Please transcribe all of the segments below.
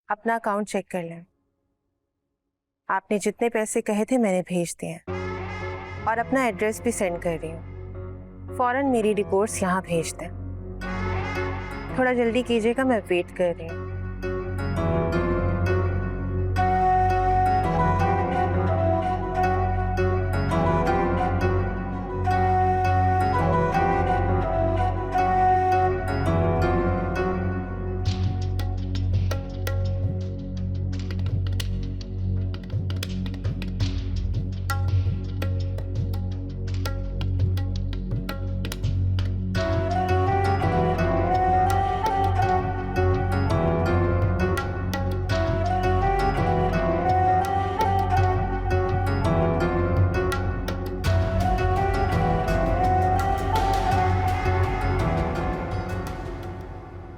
अपना account check कर लें। आपने जितने पैसे कहे थे मैंने भेज दिए हैं और अपना एड्रेस भी सेंड कर रही हूँ। फौरन मेरी रिपोर्ट्स यहाँ भेज दें। थोड़ा जल्दी कीजिएगा, मैं वेट कर रही हूँ।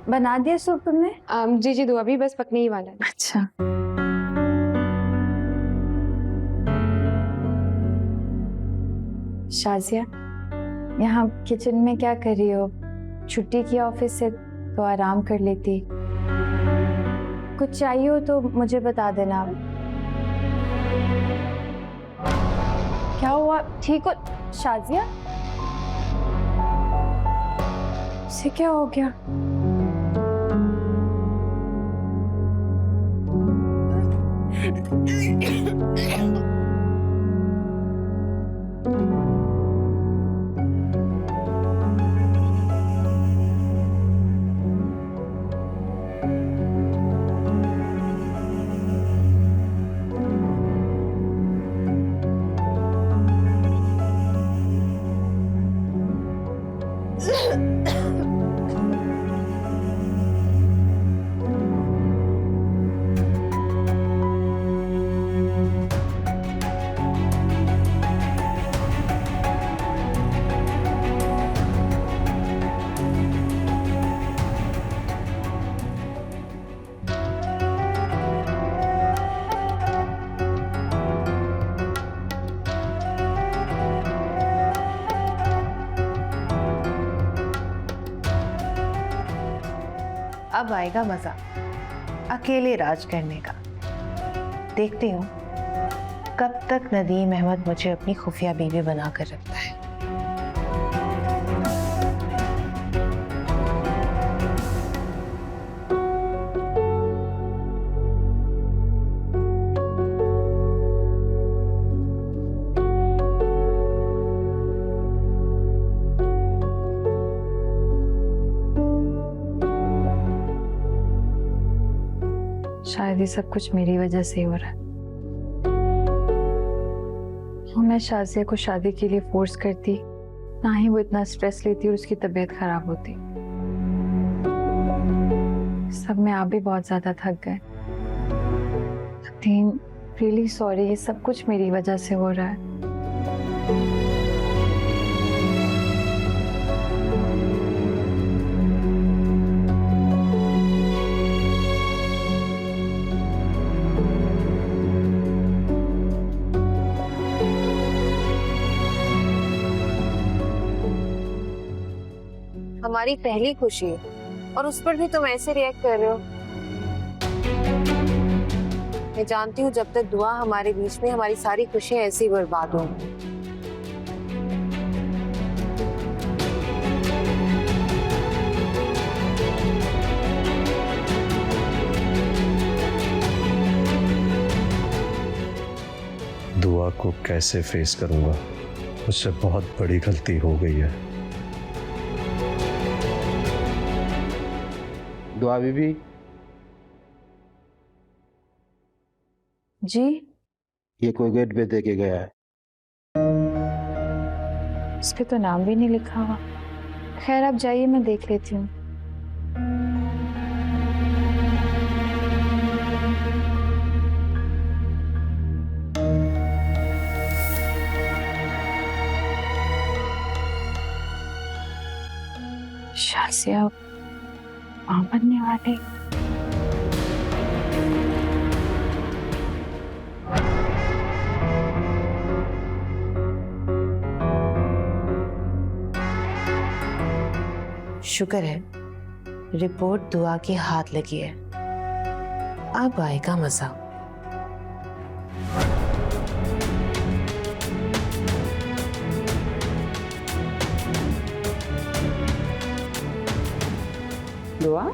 बना दिया सूप तुमने? जी जी दुआ भी बस पकने ही वाला है। अच्छा। शाजिया, यहाँ किचन में क्या कर रही हो? छुट्टी की ऑफिस से तो आराम कर लेती। कुछ चाहिए हो तो मुझे बता देना। क्या हुआ? ठीक हो शाजिया? इसे क्या हो गया? अब आएगा मजा अकेले राज करने का। देखती हूँ कब तक नदीम अहमद मुझे अपनी खुफिया बीवी बनाकर रखता है। शायद ये सब कुछ मेरी वजह से हो रहा है। मैं शाजिया को शादी के लिए फोर्स करती, ना ही वो इतना स्ट्रेस लेती और उसकी तबीयत खराब होती। सब में आप भी बहुत ज्यादा थक गए। रियली सॉरी, ये सब कुछ मेरी वजह से हो रहा है। हमारी पहली खुशी और उस पर भी तुम ऐसे रिएक्ट कर रहे हो। मैं जानती हूँ जब तक दुआ हमारे बीच में, हमारी सारी खुशियां ऐसे ही बर्बाद होंगी। दुआ को कैसे फेस करूंगा? मुझसे बहुत बड़ी गलती हो गई है। दुआ बीबी। जी? ये कोई गेट पे दे के गया है। इस पे तो नाम भी नहीं लिखा हुआ। खैर आप जाइए, मैं देख लेती हूँ। शाजिया मां बनने वाले। शुक्र है रिपोर्ट दुआ के हाथ लगी है, अब आएगा मजा। दुआ,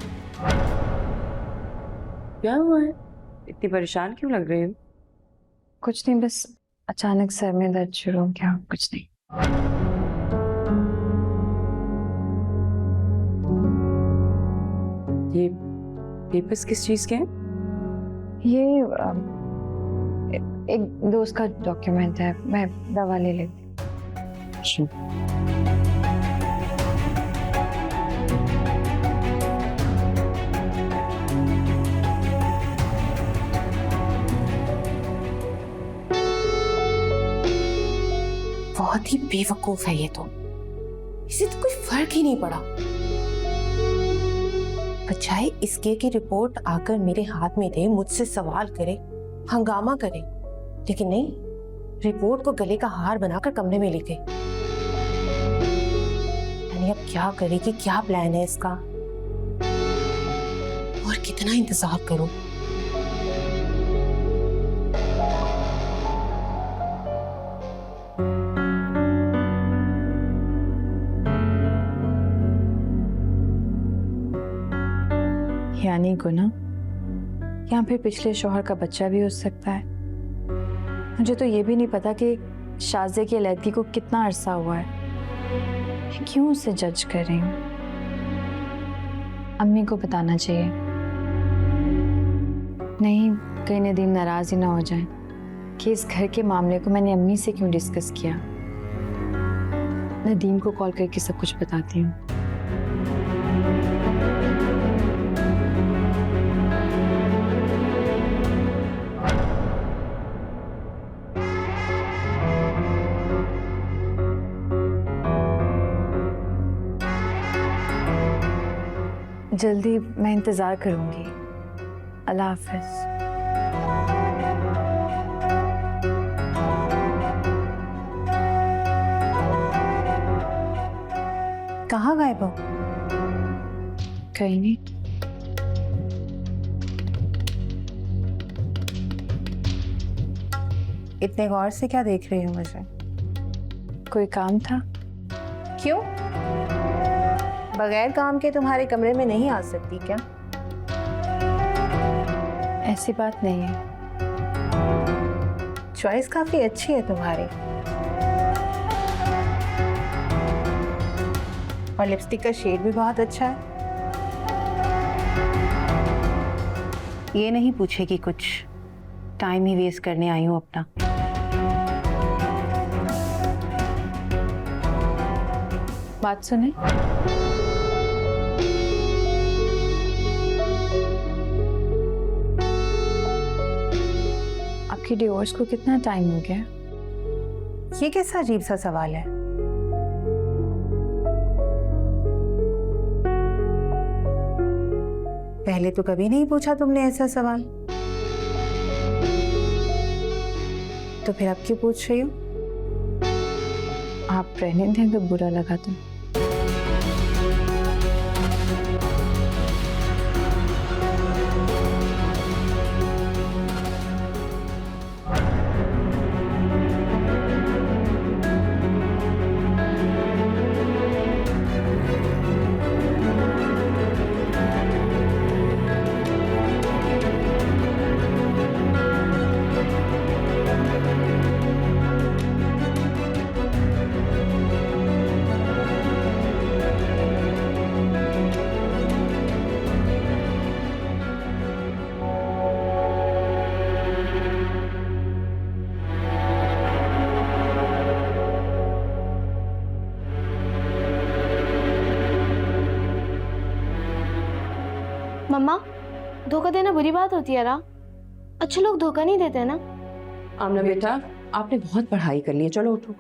क्या हुआ है? इतनी परेशान क्यों लग रही हो? कुछ नहीं, बस अचानक सर में दर्द शुरू हो गया, कुछ नहीं। ये पेपर्स किस चीज के हैं? ये एक दोस्त का डॉक्यूमेंट है, मैं दवा ले लेती। बहुत ही बेवकूफ है ये तो, इसे तो कोई फर्क ही नहीं पड़ा। बजाय इसके की रिपोर्ट आकर मेरे हाथ में दे, मुझसे सवाल करे, हंगामा करे, लेकिन नहीं, रिपोर्ट को गले का हार बनाकर कमरे में ले गई। यानी अब क्या करेगी, क्या प्लान है इसका, और कितना इंतजार करूं। यानी गुना या फिर पिछले शौहर का बच्चा भी हो सकता है। मुझे तो ये भी नहीं पता कि शाज़े की लड़की को कितना अरसा हुआ है। मैं क्यों उसे जज कर रही हूँ? अम्मी को बताना चाहिए। नहीं, कहीं नदीम नाराज ही ना हो जाए कि इस घर के मामले को मैंने अम्मी से क्यों डिस्कस किया। नदीम को कॉल करके सब कुछ बताती हूँ। जल्दी मैं इंतजार करूंगी। अल्लाह हाफिज। कहाँ गायब हो? कहीं नहीं। इतने गौर से क्या देख रही हो मुझे? कोई काम था? क्यों? बगैर काम के तुम्हारे कमरे में नहीं आ सकती क्या? ऐसी बात नहीं है। चॉइस काफी अच्छी है तुम्हारी, और लिपस्टिक का शेड भी बहुत अच्छा है। ये नहीं पूछेगी कुछ, टाइम ही वेस्ट करने आई हूँ अपना। बात सुने। आपकी डिवोर्स को कितना टाइम हो गया? ये कैसा अजीब सा सवाल है? पहले तो कभी नहीं पूछा तुमने ऐसा सवाल, तो फिर अब क्यों पूछ रही हो? आप रहने दें अगर बुरा लगा तो। मम्मा, धोखा देना बुरी बात होती है ना? अच्छे लोग धोखा नहीं देते ना। आमना बेटा, आपने बहुत पढ़ाई कर ली है, चलो उठो।